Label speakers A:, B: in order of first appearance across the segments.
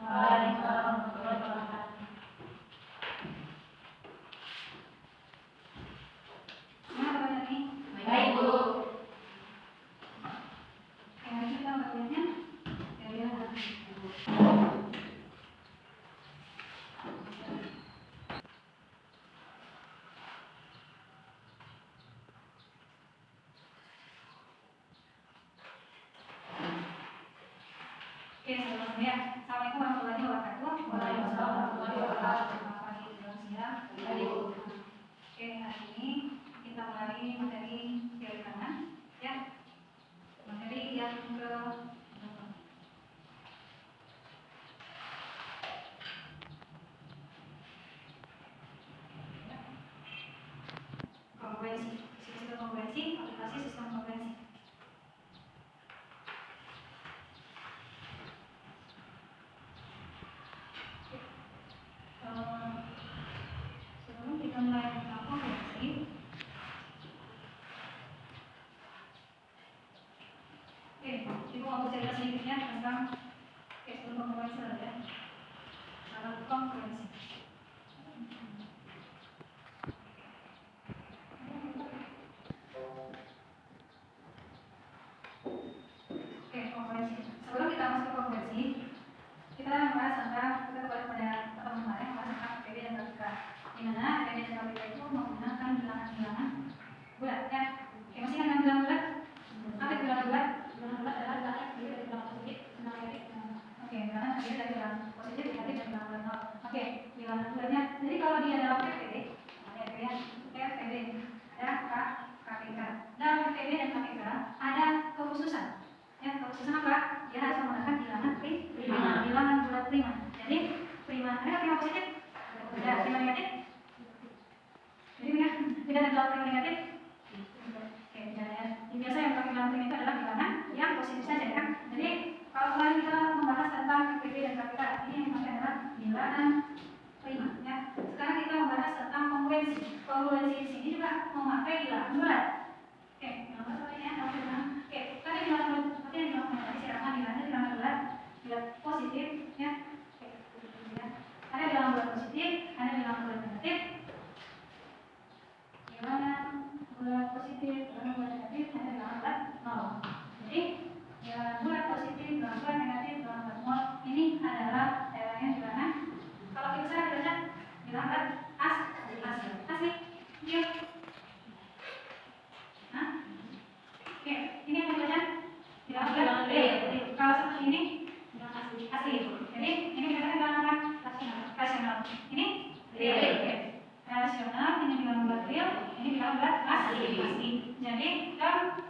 A: Waalaikumsalam warahmatullahi wabarakatuh.
B: Gimana kabarnya nih?
A: Baik, Bu.
B: Yang kita bagiannya Oke, sebelumnya, Assalamualaikum warahmatullahi wabarakatuh.
A: Waalaikumsalam warahmatullahi wabarakatuh.
B: Selamat pagi, siang. Oke, hari ini kita mulai materi teori tangan, ya. Materi yang ke kongruensi, sistem kongruensi, aplikasi sistem kongruensi. Sebelum kita mulai tentang kongruensi, ibu mau cerita sedikitnya tentang sistem kongruensi ya. Dalam kongruensi. Kongruensi. Sebelum kita masuk ke kongruensi, kita membahas tentang kita kembali pada teman-teman yang membahas tentang PPB dan KPK. Di mana PPB dan KPK itu menggunakan bilangan-bilangan bulat, ya. Masih ingat kan bilangan bulat? Apa itu bilangan bulat? Bilangan bulat adalah bilangan terdiri dari bilangan positif, bilangan negatif. Bilangan terdiri dari bilangan positif, negatif, dan bilangan bulat nol. Bilangan bulatnya. Jadi kalau dia dalam PPB, PPB ada KPK. Dalam PPB dan KPK ada kekhususan. Ya, kekhususan apa? Dia harus menggunakan bilangan prima, bilangan bulat prima. Jadi prima, ada prima positif? Ada prima negatif? Jadi tidak ada prima negatif? Tidak ya. Biasa yang pakai bilangan prima itu adalah bilangan yang positif saja ya. Jadi kalau kemarin kita membahas tentang PPB dan KPK, ini yang dipakai adalah bilangan prima. Ya. Sekarang kita membahas tentang kongruensi. Kongruensi di sini juga memakai bilangan bulat. Bilangan bulat ya. Tadi bilangan bulat seperti yang bilangan tadi silakan bilangan bulat positif ya. Ada bilangan bulat positif, ada bilangan bulat negatif. Bilangan bulat positif, bilangan bulat negatif, ada bilangan bulat nol. Jadi bilangan bulat positif, bilangan bulat negatif, bilangan bulat nol ini adalah teorinya di mana? Kalau kita bisa dibaca bilangan bulat asli. Yuk. Ini yang dibaca bilangan bulat. Kalau seperti ini asli. Jadi ini bilangan bilangan rasional. Ini real. Rasional, ini bilangan bulat real, ini bilangan bulat asli. Jadi dalam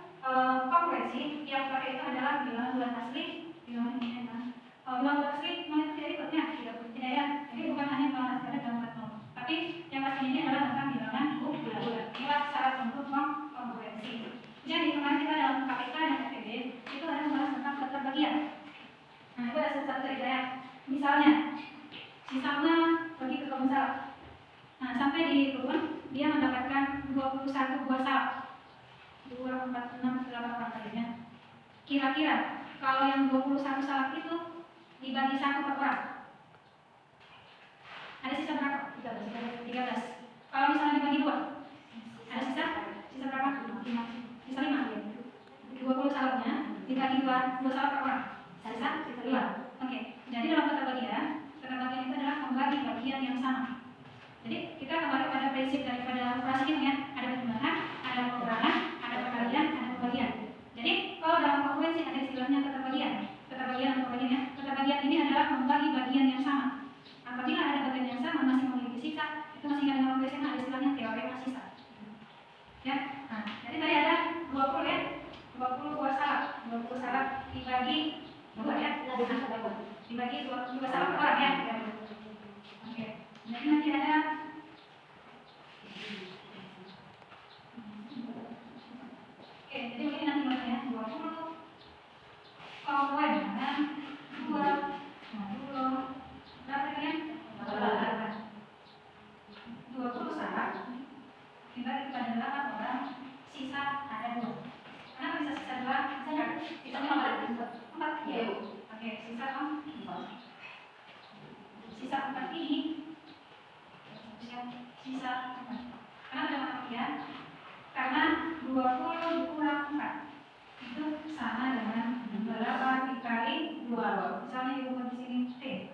B: kongruensi yang pakai itu adalah bilangan bulat asli, bilangan ini bilangan bulat asli tidak ikutnya, tidak ya. Jadi bukan hanya bilangan asli, ada bilangan bulat nol. Tapi yang asli ini adalah tentang bilangan bulat. Inilah syarat untuk kongruensi. Jadi kemarin kita dalam KPK dan PPB itu ada membahas tentang keterbagian. Nah itu ada satu cerita ya. Misalnya si Salma pergi ke kebun salak. Nah sampai di kebun dia mendapatkan 21 buah salak. 2, 4, 6, 8 orang tadinya. Kira-kira kalau yang 21 salak itu dibagi 1 per orang, ada sisa berapa? 13. Kalau misalnya dibagi 2, ada sisa berapa? 5. Sisa 5. 20 salaknya dibagi 2 salak per orang, sisa 5. Jadi dalam keterbagian itu adalah membagi bagian yang sama. Jadi kita kembali pada prinsip daripada operasi ini ya, ada penjumlahan, ada pengurangan, ada perkalian, ada pembagian. Jadi kalau dalam kongruensi ada istilahnya keterbagian atau pembagian ya. Keterbagian ini adalah membagi bagian yang sama. Apabila ada bagian yang sama masih memiliki sisa, itu masih ada kongruensi, ada istilahnya teorema sisa. Ya. Nah, jadi tadi ada 20 ya. 20 buah salak, 20 salak dibagi 2 ya. Dibagi 2 salak per orang ya. Jadi nanti ada jadi begini nanti bacanya 20 kongruen dengan 2 berapa ya? 20 salak dibagi kepada 8 orang, sisa ada 2. Kenapa bisa sisa 2? Sisa 4 ya. Sisa 4. sisa 4 ini, sisa 4. Karena ada pengertian, karena 20 dikurang 4 itu sama dengan 8 dikali 2. Misalnya diukur di sini T.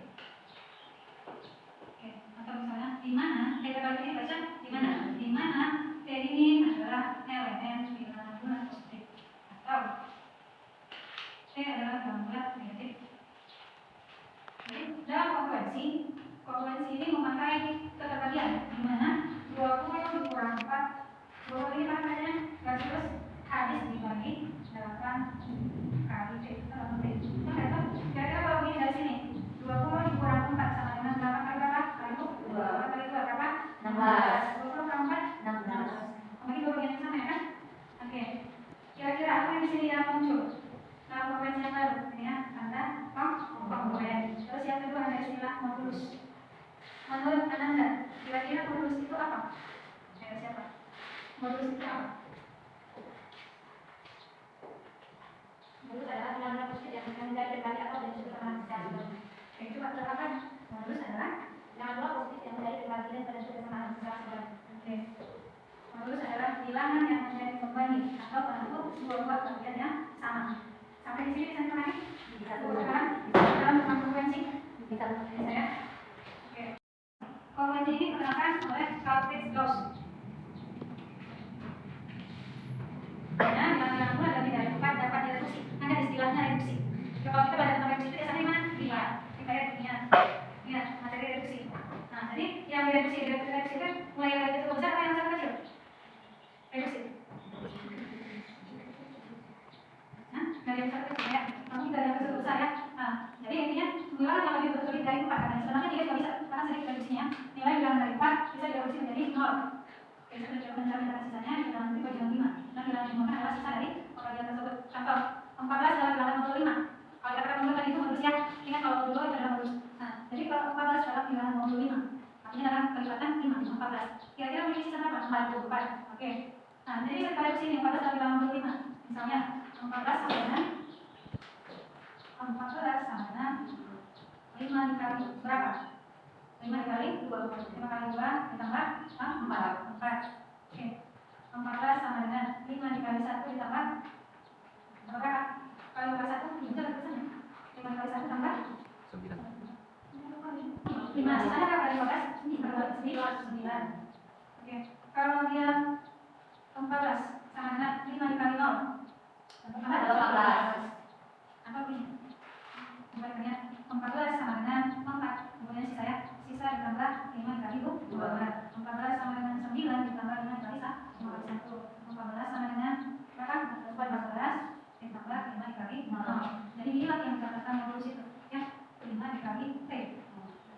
B: Oke, atau misalnya di mana? Kita bagi baca di mana? Di mana T ini adalah elemen bilangan positif atau T adalah bilangan negatif. Jadi dalam kongruensi ini memakai keterbagian di mana 20 dikurang 4, 20 ini makanya terus habis dibagi 8 kali T. Kira-kira kalau begini dari sini 20 dikurang 4 sama dengan 8 kali berapa? Kali 2. 8 kali 2 berapa? 16. 20 kurang 4? 16. Bagi dua bagian yang sama ya kan? Oke. Kira-kira apa yang di sini yang muncul? Dalam kongruensi yang baru, ini ya, tanda kongruen. Terus yang kedua ada istilah modulus. Menurut Ananda, kira-kira modulus itu apa? Ada siapa? Modulus itu apa?
A: Modulus adalah bilangan positif yang menjadi berbalik atau dari sudut sama secara.
B: Oke, coba terangkan. Modulus adalah
A: Bilangan dua positif yang menjadi berbalik pada sudut sama secara.
B: Oke. Modulus adalah bilangan yang menjadi pembagi atau penentu dua buah bagian yang sama. Sampai di sini bisa dipahami? Bisa. Dalam kongruensi?
A: Bisa
B: ya. Oke. Kongruensi ini diterangkan oleh Caltech's laws. Karena bilangan mula lebih dari 4 dapat direduksi. Ada istilahnya reduksi. Kalau kita belajar tentang reduksi itu biasanya mana? Iya, materi reduksi. Nah, jadi yang reduksi itu mulai dari itu besar atau yang sangat kecil? Reduksi. Dari yang sangat kecil ya. Nanti dari yang besar ya. Nah, jadi intinya bilangan yang lebih dari 4 karena sebenarnya dia juga bisa karena sedikit reduksinya. Nilai bilangan dari 4 bisa direduksi menjadi 0. Kita coba mencari sisanya bilangan 3 bagi 5. Dan bilangan 5 adalah sisa dari pembagian tersebut. Contoh 14 adalah bilangan modul 5. Kalau dikatakan modul tadi itu modulus ya. Ingat kalau modul itu adalah modulus. Nah, jadi kalau 14 adalah bilangan modul 5. Artinya adalah kelipatan 5, 14. Kira-kira memiliki sisa berapa? 44. Oke. Nah, jadi kita tarik sini 14 adalah bilangan modul 5. Misalnya 14 sama dengan 5 dikali berapa? 5 dikali 2. 5 kali 2 ditambah 4. Oke. 14 sama dengan 5 dikali 1 ditambah berapa? Kalau dikali 1 bisa tulisannya. 5 dikali 1 tambah 9. 5 sisanya berapa dari 14? 9. Oke. Kalau dia 14 sama dengan 5 dikali 0 tambah 18. Apa begini? Kembalikannya 14 sama dengan 4. Kemudian sisa ditambah 5 dikali 2. 14 sama dengan 9 ditambah 5 dikali 1. 14 sama dengan berapa? 14 ditambah 5 dikali 0. Jadi inilah yang dikatakan modulus itu ya, 5 dikali T.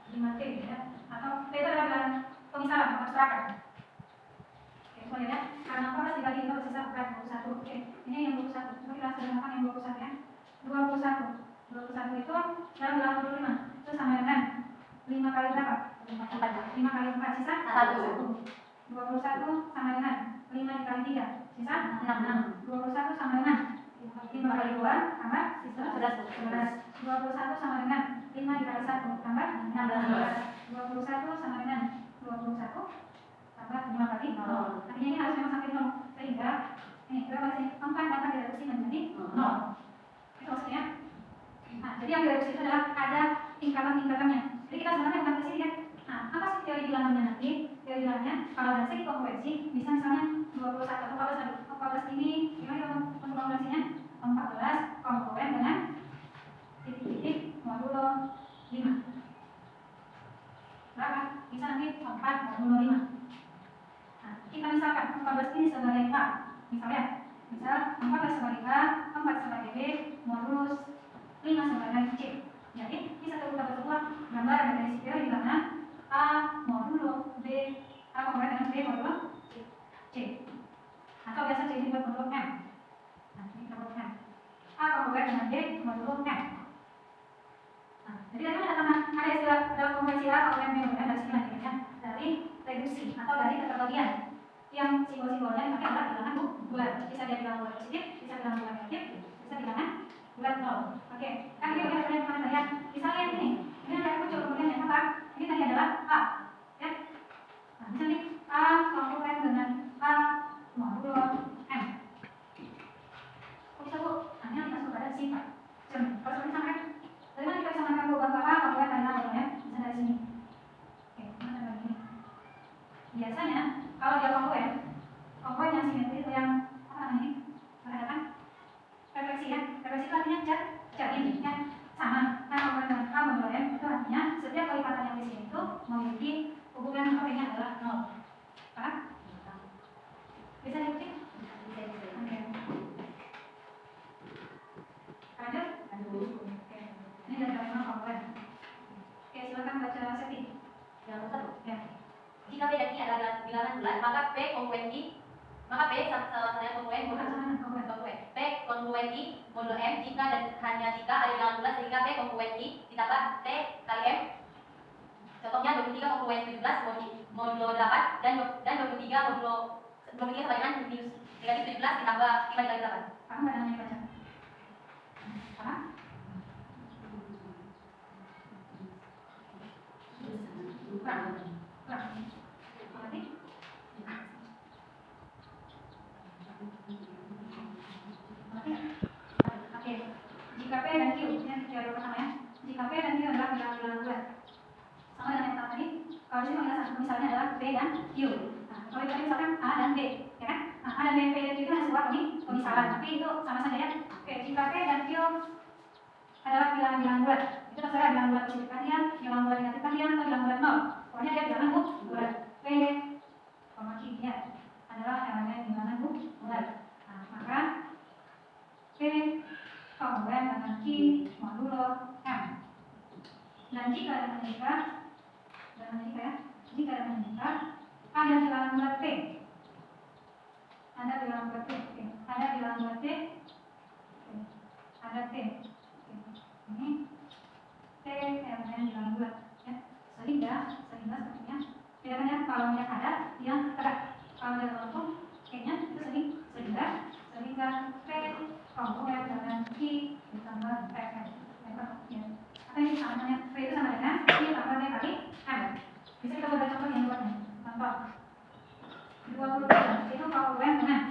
B: 5T ya. Atau T itu adalah pemisahan atau abstrakan. Oke, boleh ya. Karena 14 dibagi 2 sisa 21. Oke, ini yang 21. Coba kita sederhanakan yang 21 ya. 21 itu dalam bilangan modul 5 itu sama dengan 5 kali berapa? 5 kali 4 sisa 1. 21 sama dengan 5 dikali 3 sisa 6. 21 sama dengan 5 kali 2 tambah sisa 11. 21 sama dengan 5 dikali 1 tambah 16. 21 sama dengan 21 tambah 5 kali 0. Artinya ini harus memang sampai 0. Sehingga ini berapa sih? 4 dapat direduksi menjadi 0. Itu maksudnya. Nah, jadi yang direduksi itu adalah ada tingkatan-tingkatannya. Jadi kita sebenarnya bukan ke sini ya. Nah, apa sih teori bilangannya nanti? Teori bilangannya kalau dari segi kongruensi bisa misalnya 21 atau 14 ini gimana untuk kongruensinya? 14 kongruen dengan titik-titik modulo 5. Berapa? Bisa nanti 4 modulo 5. Nah, kita misalkan 14 ini sebagai A. Misalnya, misal 14 sebagai A, 4 sebagai B, modulus 5 sebagai C. Jadi, ini satu urutan tersebut gambar dari teori bilangan A modulo B, A kongruen dengan B modulo C. Atau biasa C ini buat modulo M. Nah, ini kita buat M. A kongruen dengan B modulo M. Nah, jadi tadi ada istilah dalam kongruensi A kongruen B modulo M dari sini lagi ya. Dari reduksi atau dari keterbagian yang simbol-simbolnya dipakai adalah bilangan bulat. Bisa dia bilangan bulat positif, bisa bilangan bulat negatif, bisa bilangan bulat 0. Oke, kan ini udah yang mana saya? Misalnya ini ada muncul kemudian yang apa? adalah 0. Paham? Bisa diikuti? Oke. Lanjut? Oke. Ini dari kalimat komponen. Oke, silakan baca Septi.
A: Yang satu.
B: Ya.
A: Jika P dan I adalah bilangan bulat, maka P kongruen I, maka P sama kongruen P kongruen I modulo M jika dan hanya jika ada bilangan bulat sehingga P kongruen I ditambah T kali M. Contohnya 23 kongruen 17 modulo 8 dan 23 modulo 23 sama dengan minus negatif 17 ditambah 5 dikali 8.
B: Paham nggak namanya baca? Paham? Kurang. Berarti? Oke. Jika P dan Q, ini teori pertama ya. Jika P dan Q adalah bilangan bulat, sama dengan yang pertama tadi. Kalau di sini misalnya adalah P dan Q. Nah, kalau tadi misalkan A dan B, ya kan? Nah, A dan B, P dan Q itu hanya sebuah pemisalan, tapi itu sama saja ya. Oke, jika P dan Q adalah bilangan bulat, itu terserah bilangan bulat positif kalian, bilangan bulat negatif kalian, atau bilangan bulat 0. Pokoknya dia bilangan bulat. P, Q ya adalah elemen bilangan bulat. Nah, maka P kongruen dengan Q modulo M. Dan jika dan jika ada bilangan bulat T, ada bilangan bulat T, ada T, ini T elemen bilangan bulat, ya. Sehingga sepertinya bedakan ya, kalau yang ada yang tegak, kalau yang langsung T-nya itu sehingga P kongruen dengan Q ditambah FM. Ya. Apa ini namanya? P itu sama dengan Q tambah T kali M. Bisa kita buat contoh yang buatnya. Contoh 23 itu kongruen dengan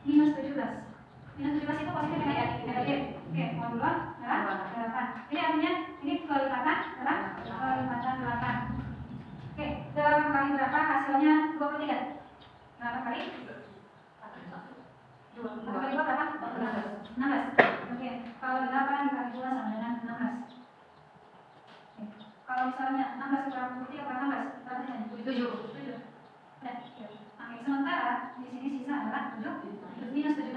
B: minus 17. Minus 17 itu posisinya negatif. Oke, modulo adalah 8. Ini artinya ini kelipatan adalah kelipatan 8. Oke, 8 kali berapa hasilnya? 23. 8 kali 2 kali 2 berapa? 16. Oke, kalau 8 dikali 2 sama dengan 16. Oke. Kalau misalnya 16 kurang 23 berapa 16? Berapa sisanya? 7. Oke, sementara di sini sisa adalah 7 minus 17.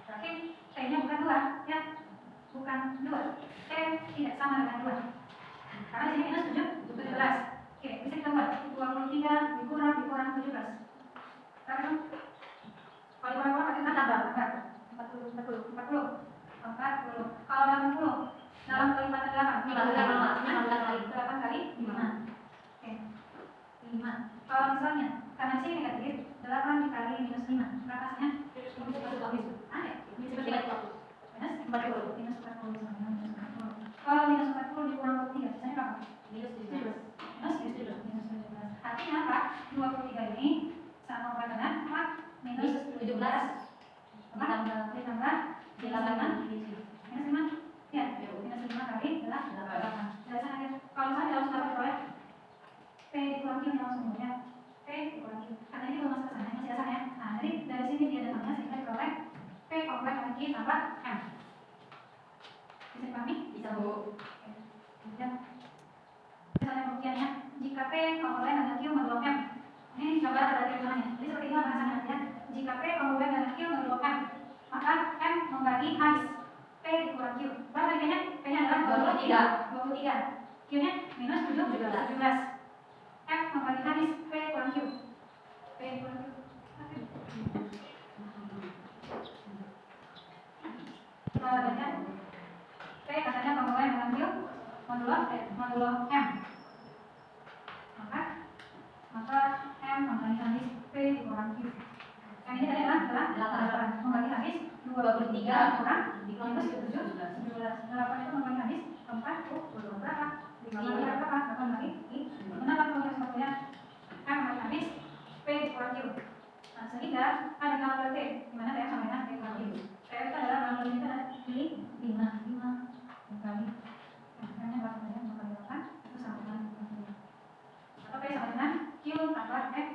B: Berarti T-nya bukan 2, ya. Bukan 2. T tidak sama dengan 2. Karena di sini minus 17. Oke, bisa kita buat 23 dikurang 17. Sekarang kalau dikurang pasti kita tambah 40. Kalau 80 dalam kelipatan 8 kali 5. Oke. 5. Kalau misalnya karena sini negatif 8 dikali minus 5 berapa hasilnya? Minus 40. Kalau minus 40 dikurang 23 sisanya berapa? Minus 17. Artinya apa? 23 ini sama dengan minus 17 ditambah 5 minus 5 ya, minus 5 kali adalah 8. Kalau misalnya dalam surat proyek P dikurang Q langsung ya, P dikurang Q karena ini belum masuk ke sana, masih dasar ya. Nah, jadi dari sini dia datangnya sehingga diperoleh P kongruen dengan Q tambah M. Bisa dipahami? Bisa, Bu. Kemudian misalnya pembuktiannya, jika P kongruen dengan Q modulo M. Ini gambar ada teorinya. Jadi seperti ini bahasanya ya. Jika P kongruen dengan Q modulo M, maka M membagi habis P dikurang Q. Berapa P-nya? P-nya adalah 23. Q-nya minus 17. M membagi habis P kurang Q. P kurang Q. Kita baca. P katanya kongruen dengan Q modulo M. Maka M membagi habis P kurang Q. Yang ini tadi adalah 8. Membagi habis 23 kurang minus 17. 8 itu membagi habis 4 berapa? 5 berapa? 8 bagi 5. Kenapa proses waktunya M membagi habis P kurang Q. Nah, sehingga ada gambar T di mana T sama dengan P kurang Q. T itu adalah gambar itu adalah pilih 5 kali. Makanya berapa ya? 5 kali 8 itu sama dengan 5. Atau P sama dengan Q tambah F.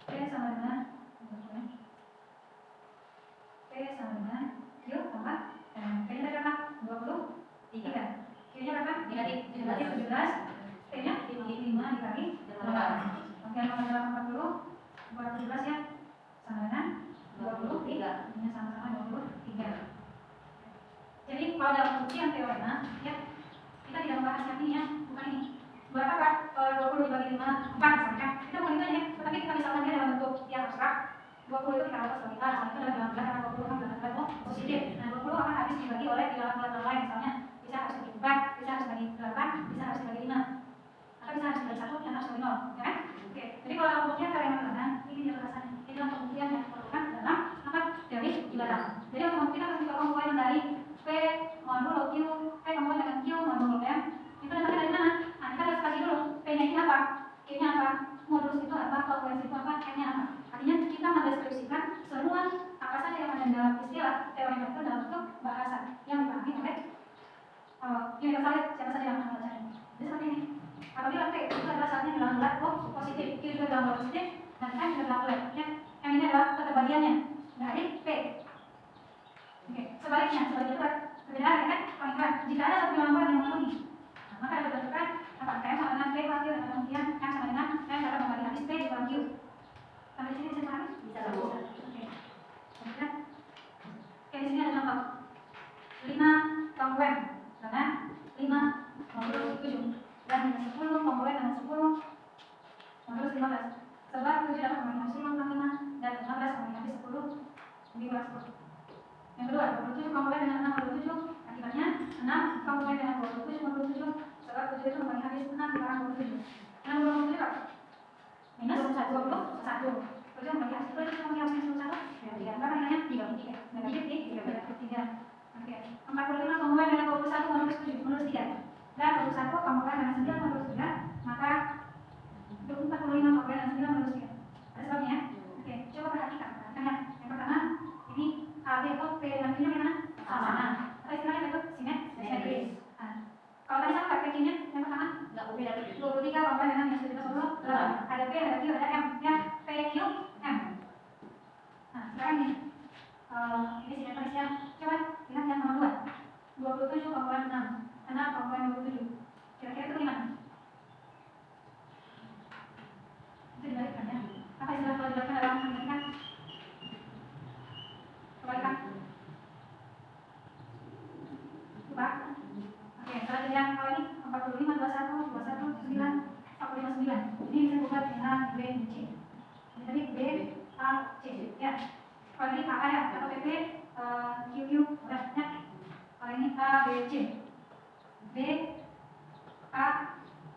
B: P sama dengan Q tambah P-nya berapa? 23. Q-nya berapa? Negatif 17. P-nya 5 dikali Oke, kalau dalam 40 buat 17 ya sama dengan 23. Ini sama-sama 23. Jadi kalau dalam ujian teorema ya kita tidak membahas yang ini ya, bukan ini. Berapa Kak? 20 dibagi 5, 4 misalnya. Kita mau itu aja, tetapi kita misalkan dia dalam bentuk yang abstrak. 20 itu kita dapat sebagai A, misalnya itu adalah bilangan bulat karena 20 kan bilangan bulat positif. Nah 20 akan habis dibagi oleh bilangan bulat yang lain, misalnya bisa harus dibagi 4, bisa harus dibagi 8, bisa harus dibagi 5. Atau bisa harus dibagi 1, bisa harus dibagi 0, ya kan? Oke, jadi kalau dalam pembuktian teorema bilangan, ini dia batasannya. Ini adalah pembuktian yang diperlukan dalam apa? Teori bilangan. Jadi untuk membuktikan ketika komponen dari P modulo Q, P komponen dengan Q modulo M, itu datangnya dari mana? Nah, kita harus kasih dulu P-nya ini apa, Q-nya apa, modulus itu apa, frekuensi itu apa, M-nya apa. Artinya kita mendeskripsikan semua apa saja yang ada dalam istilah teori itu dalam bentuk bahasa yang dipahami oleh universalis siapa saja yang akan belajar. Jadi seperti ini. Apabila P itu adalah saatnya bilangan bulat positif, Q juga bilangan bulat positif, dan M juga bilangan bulat. Ya, M ini adalah keterbagiannya dari P. Oke, sebaliknya itu perbedaan ya kan? Pangkat. Jika ada satu bilangan bulat yang memenuhi, maka dapat ditentukan apa? M sama dengan P wakil dan kemudian M sama dengan M dapat membagi habis P dibagi Q. Sampai sini bisa pahami? Bisa. Oke. Kemudian, oke di sini ada contoh 5 kongruen dengan 5 modulus 7 dan 10 kongruen dengan 10 modulus 15. Sebab 7 dapat membagi habis 5 kurang 5 dan 15 membagi habis 10 lebih kurang 10. Yang kedua, 27 kongruen dengan 6 modulus 7. Akibatnya 6 kongruen dengan 27 modulus 7. Sebab 7 itu membagi habis 6 kurang 27. 6 kurang 27 apa? Minus 21. 7 membagi habis 10 itu membagi habis 21. Berapa nilainya? 33. Negatif di 33. Oke. 45 kongruen dengan 21 modulus 7 modulus 3. Dan 21 kongruen dengan 9 modulus 3. Maka 45 kongruen dengan 9 modulus 3. Ada sebabnya? Oke. Coba perhatikan ya. Yang pertama, ini A, B atau P dengan Q nya gimana? Sama. Atau istilahnya itu simetris. Kalau tadi sama P-nya yang pertama? 23 kongruen dengan minus 78. Ada P, ada Q, ada M. Ya, P, Q, M. Nah, sekarang nih, ini simetris ya. Coba lihat yang nomor 2. 27 kongruen 6. 6 kongruen 27. Kira-kira itu gimana? Itu dibalikkan ya. Apa istilah kalau dibalikkan dalam matematika? Kebalikan. Lupa. Oke, selanjutnya yang kalau ini 45, 21, 21, 9, 45, 9. Ini bisa buka dengan B, C. Jadi B, A, C. Ya. Kalau ini A ya, atau PP, Q, Q, udah ya. Kalau ini A, B, C. B, A,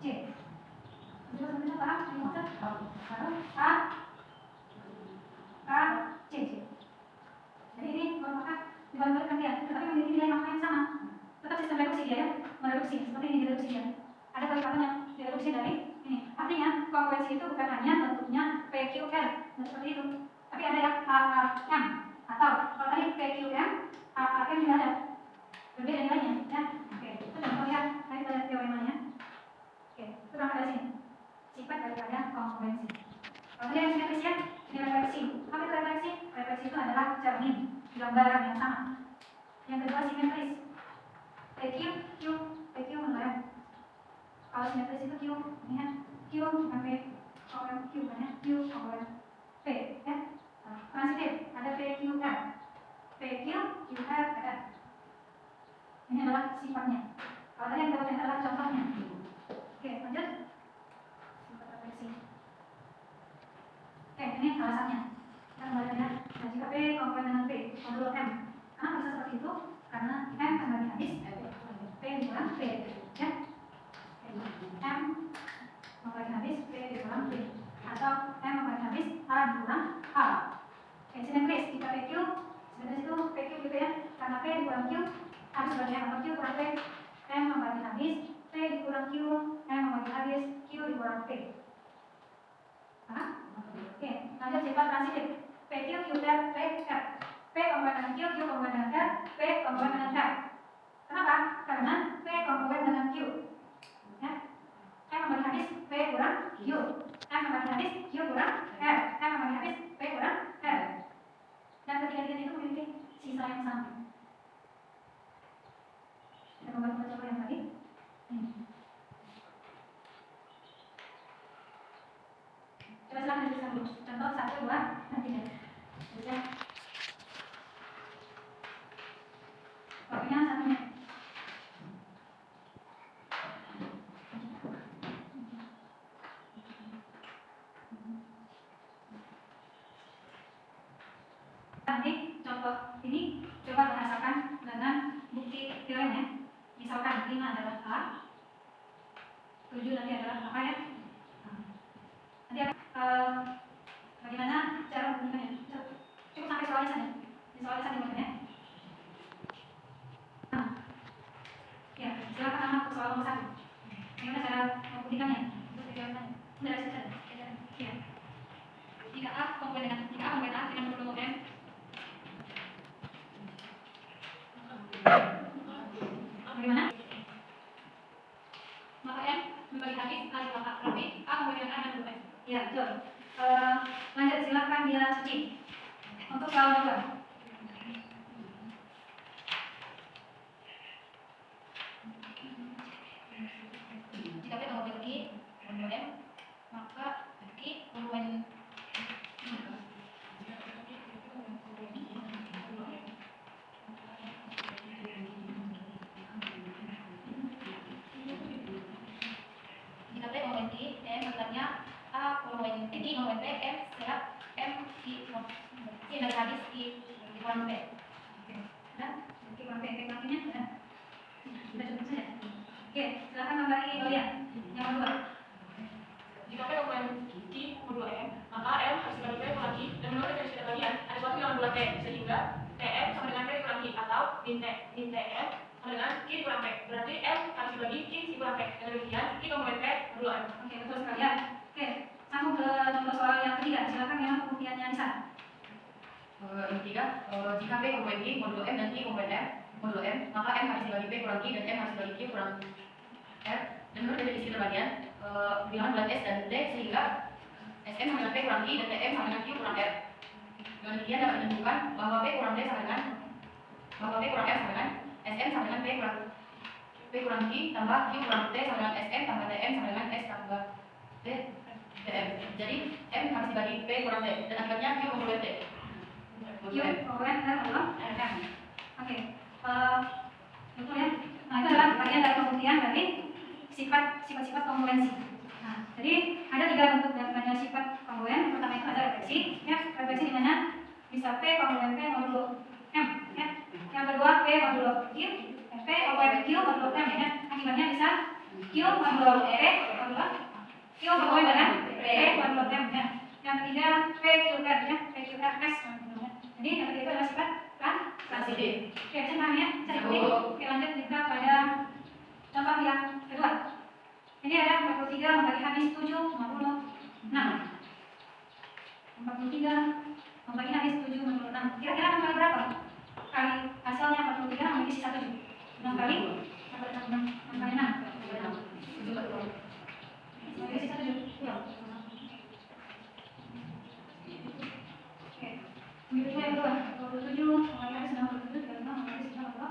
B: C. Itu sebenarnya apa? Ini maksud? Baru A, C, C. Jadi ini merupakan dibalik-balikkan dia, tetapi memiliki nilai makna yang sama. Tetap sistem reduksi dia ya, mereduksi seperti ini direduksi dia. Ada kelikatan yang direduksi dari ini. Artinya kongruensi itu bukan hanya bentuknya PQR, seperti itu. Tapi ada yang AAM atau kalau tadi PQM, AAM juga ada. Berbeda nilainya ya. Oke, itu contoh ya dari teoremanya. Oke, itu berangkat dari sini. Sifat daripada kongruensi. Kalau yang simetris ya, ini refleksi. Apa itu refleksi? Refleksi itu adalah cermin, gambaran yang sama. Yang kedua simetris. PQ, PQ mana ya? Kalau simetris itu Q, ini ya, Q dengan P, komponen Q kan ya, Q komponen P, ya. Transitif, ada PQR, PQ, QR, R. Ini adalah sifatnya. Kalau tadi yang kita lihat adalah contohnya. Oke, lanjut. Sifat refleksi. Oke, ini alasannya. Kita kembali lihat. Nah, jika P komponen dengan P, modulo M. Kenapa bisa seperti itu? Karena M kembali habis P dikurang P, ya. M membagi habis P dikurang P, atau M membagi habis A dikurang A. Oke, simetris. Jika PQ, simetris itu PQ gitu ya. Karena P dikurang Q habis bagi M Q kurang P. M membagi habis P dikurang Q, M membagi habis Q dikurang P. Oke, lanjut sifat transitif. PQ, QR, P, R. P komponen dengan Q, Q komponen dengan R, P komponen dengan R. Kenapa? Karena P komponen dengan Q. Ya. M membagi habis P kurang Q. M membagi habis Q kurang R. M membagi habis P kurang R. Dan ketiga-tiganya itu memiliki sisa yang sama. Kita kembali ke contoh yang tadi. Ini. ini coba bahasakan dengan bukti teorinya. Misalkan 5 adalah A, 7 nanti adalah apa ya? Nanti bagaimana cara membuktikannya? Cukup sampai soalnya saja. Di soalnya saja ya. Ya, silakan anak ke soal nomor 1. Bagaimana cara membuktikannya? Sudah selesai. Ya. Jika A kongruen dengan A dengan kongruen bagaimana? Maka M membagi habis A ditambah berarti A kongruen dengan A dan kongruen. Ya, betul. Lanjut silakan dia suci. Untuk soal nomor 2. Jika P kongruen Q kongruen M, maka Q kongruen jika P kongruen Q, M akibatnya A kongruen P kongruen P, M siap M Q dari habis Q dikurang P. Oke, nah Q kurang P, artinya sudah cukup saja. Oke, silakan kembali Aulia. Yang kedua.
C: Jika P kongruen Q modul M, maka M harus dibagi P kurang Q, dan menurut definisi bagian ada suatu bilangan bulat T, sehingga TM sama dengan P kurang Q, atau min TM sama dengan Q kurang P. Berarti M harus dibagi Q kurang P. Dengan demikian, Q kongruen P modul M.
B: Oke, betul sekali ya. Oke, sambung ke nomor soal yang ketiga. Silakan yang pembuktiannya Nisa.
A: Yang ketiga, jika P kongruen Q modulo M dan Q kongruen M modulo M, maka M harus dibagi P kurang Q dan M harus dibagi Q kurang R. Dan menurut definisi terbagian, bilangan bulat S dan T, sehingga SM sama dengan P kurang Q dan TM sama dengan Q kurang R. Dengan demikian dapat ditentukan bahwa P kurang D sama dengan P kurang R sama dengan SM sama dengan P kurang Q tambah Q kurang T sama dengan SM tambah TM sama dengan S tambah T TM. Jadi M harus dibagi P kurang T dan akibatnya Q kongruen T.
B: Q kongruen R modulo M. Oke, betul ya. Nah, itu adalah bagian dari pembuktian dari sifat-sifat kongruensi. Nah, jadi ada 3 bentuk dari sifat kongruen. Yang pertama itu ada refleksi, ya. Refleksi di mana bisa P kongruen P modulo M, ya. Yang kedua P modulo Q, P kongruen Q modulo M, ya. Akibatnya bisa Q modulo P modulo Q kongruen dengan P modulo M, ya. Yang ketiga P Q R, ya. P Q R S. Jadi yang ketiga itu adalah sifat transitif. Oke, bisa paham ya? Bisa dikulik. Oke, lanjut kita pada contoh yang kedua. Ini ada 43 membagi habis 7 modulo 6. 43 membagi habis 7 modulo 6. Kira-kira akan kali berapa? Kali hasilnya 43 memiliki sisa 7. 6 kali 6 kali 6. 7 memiliki sisa 7. Oke. Begitu yang kedua, 27 membagi habis 67 35 membagi habis 8.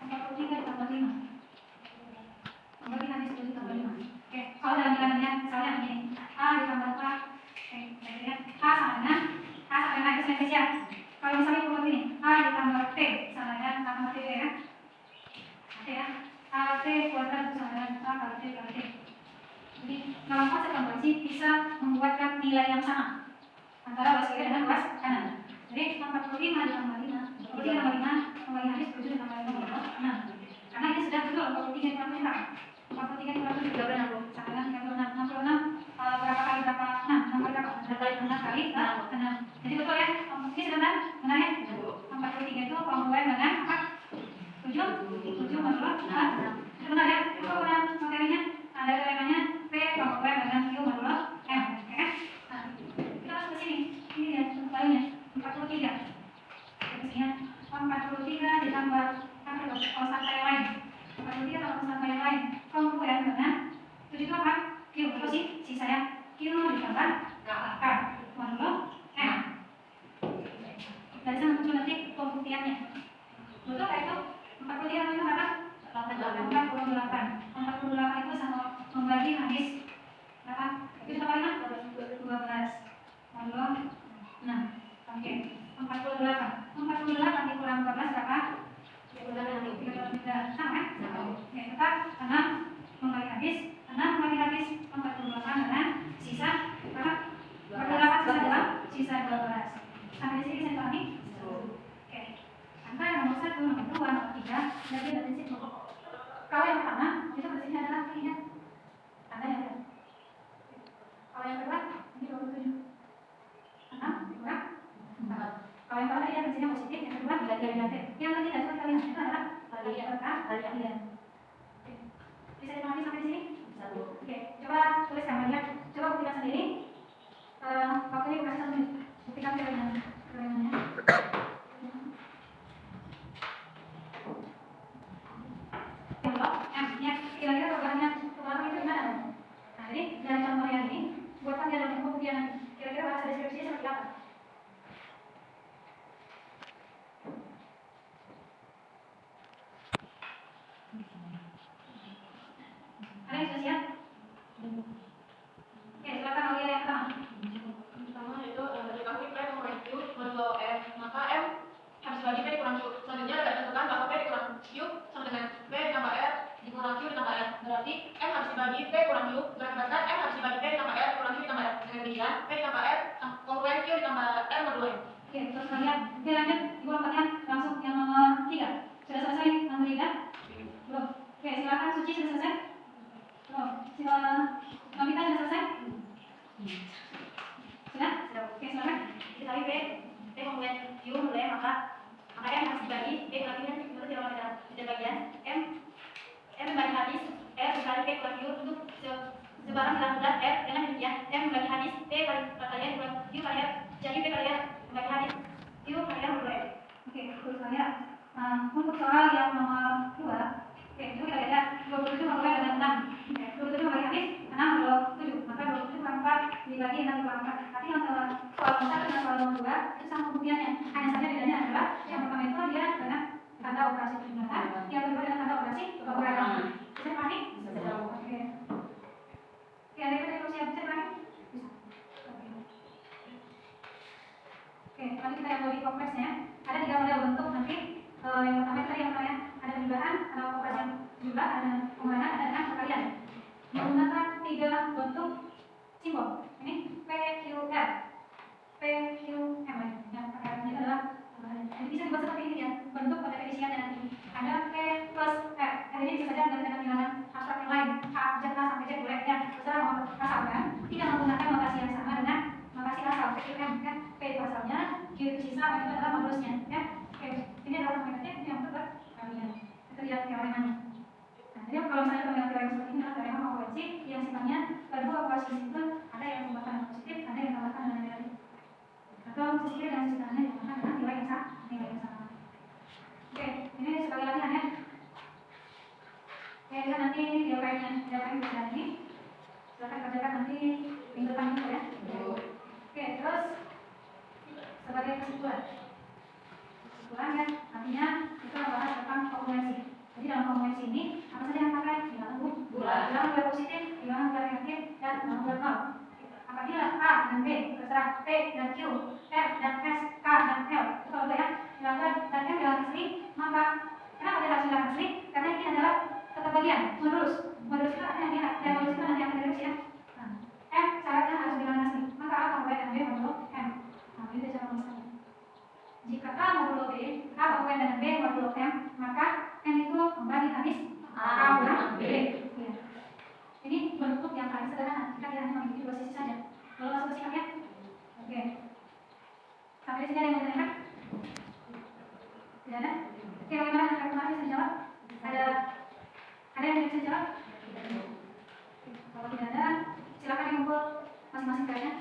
B: 43 tambah 5. Membagi habis 7 tambah 5. Oke, kalau dalam bilangannya misalnya begini, A ditambah A, A sama dengan itu spesial. Kalau misalnya buat begini, A ditambah T sama dengan A tambah T, ya. Oke ya, A T kuadrat sama dengan A kali T kali T. Jadi dalam konsep konversi bisa membuatkan nilai yang sama antara luas kiri dengan luas kanan. Jadi 45 ditambah 5, 43 tambah 5 membagi habis 7 ditambah 5 modulo 6. Karena ini sudah betul 43 kurang 5. 43 kurang 7 berapa 60? Sama dengan 36. 66 berapa kali berapa? 6 kali berapa? 6 kali 6. Jadi betul ya? Ini sudah benar? Benar ya? 43 itu kongruen dengan apa? 7 modulo 6. Itu benar ya? Itu benar materinya. Ada teoremanya P kongruen dengan Q modulo M. Oke? Nah, kita masuk ke sini. Ini dia kembalinya 43. Terusnya 43 ditambah konstan yang lain. 43 tambah konstan yang lain. Kongruen dengan 7 itu apa? Q. Apa sih? Sisanya Q ditambah K modulo M. Dari sana muncul nanti pembuktiannya. Betul kayak itu? 43 itu apa? 88 Lagi ada prinsip. Kalau yang pertama itu prinsipnya adalah ingat tanda yang ada. Kalau yang kedua ini 27 6 kurang 4. Kalau yang pertama dia prinsipnya positif, yang kedua negatif. Yang ketiga coba kita lihat itu adalah kalian. Bisa dipahami sampai di sini? Oke, coba tulis gambarnya. Coba buktikan sendiri. Waktunya dikasih 1 menit. Buktikan kaliannya. Kira-kira perubahannya itu gimana? Nah, jadi dari contoh yang ini, buatkan dia dalam pembuktian. Kira-kira bahasa deskripsinya seperti apa? Ada yang sudah siap? Oke, silakan Aulia yang pertama.
C: Pertama itu dikasih P mengurangi Q modulo M, maka M harus dibagi P dikurang Q. Selanjutnya ada ditentukan bahwa P dikurang Q sama dengan P ditambah R dikurang Q ditambah R. Berarti M harus dibagi P kurang Q, berdasarkan M harus dibagi P ditambah R kurang Q ditambah R. Dengan demikian, P ditambah R kongruen Q ditambah R modulo M.
B: Oke, terus kalian. Oke, lanjut. Ibu lompatnya langsung yang nomor 3. Sudah selesai nomor 3? Belum. Oke, silakan Suci sudah selesai? Belum. Silakan Novita sudah selesai? Sudah? Oke, silakan.
A: Dikali P kongruen Q modulo M, maka M harus dibagi P kurang Q menurut teorema tidak bagian M membagi hadis R dikali P kurang Q untuk sebarang bilang bulat R. Dengan demikian M membagi hadis P kali R kurang Q kali R, jadi P kali R membagi hadis Q kali R modulo M.
B: Oke, terus saya untuk soal yang nomor 2. Oke, itu kita lihat 27 membagi dengan 6. Oke, 27 membagi habis 6 modulo 7. Maka 27 kurang 4 dibagi 6 kurang 4. Tapi yang soal nomor 1 dan soal nomor 2 itu sama pembuktiannya. Hanya saja bedanya adalah yang pertama itu dia dengan tanda operasi perjumlahan, yang kedua dengan tanda operasi pengurangan. Bisa dipahami? Oke. Oke, ada yang belum siap? Bisa dipahami? Oke, nanti kita yang lebih kompleksnya. Ada 3 model bentuk nanti. Yang pertama itu tadi yang namanya ada penjumlahan, ada operasi jumlah, ada pengurangan, ada dengan perkalian. Menggunakan 3 bentuk simbol. Ini P, Q, R. P, Q, M. Yang perkaliannya adalah jadi bisa dibuat seperti ini ya, bentuk pada definisinya nanti. Ada P plus R. Ini bisa saja dengan bilangan abstrak yang lain. A, Z, A sampai Z boleh ya. Terserah mau asalkan tidak menggunakan notasi yang sama dengan notasi asal P, Q, M kan. P itu asalnya, Q itu sisa, M itu adalah modulusnya ya. Oke, ini adalah nomenklatur ini yang untuk perkalian. Itu dia teoremanya. Nah, jadi kalau misalnya teorema seperti ini adalah teorema konkurensi yang sifatnya kedua operasi itu ada yang tambahkan dengan positif, ada yang tambahkan dengan negatif. Atau sisi kiri dan sisi kanan ditambahkan dengan nilai yang sama. Oke, ini sebagai latihan ya. Oke, kita nanti diapain bisa ini. Silakan kerjakan nanti minggu depan itu ya. Oke, terus sebagai kesimpulan ya, artinya kita membahas tentang kongruensi. Jadi dalam kongruensi ini apa saja yang pakai? Bilangan bulat positif, bilangan bulat negatif, dan bilangan bulat nol. Apabila A dan B terserah P dan Q, R dan S, K dan L itu kalau ya bilangan dan M bilangan asli, maka kenapa dia harus bilangan asli? Karena ini adalah keterbagian modulus. Modulus itu artinya dia dan modulus itu nanti akan deduksi ya. Nah, M syaratnya harus bilangan asli, maka A kongruen dengan B modulo M. Nah, ini cara menulisnya. Jika A modulo B, A kongruen dengan B modulo M, maka M itu membagi habis A kurang B. Ya. Ini bentuk yang paling sederhana. Kita hanya memiliki 2 sisi saja. Lalu masuk ke sikapnya. Oke. Sampai di sini ada yang mau ditanyakan? Tidak ada? Oke, bagaimana dengan kemarin bisa dijawab? Ada yang bisa dijawab? Kalau tidak ada, silakan dikumpul masing-masing kayaknya.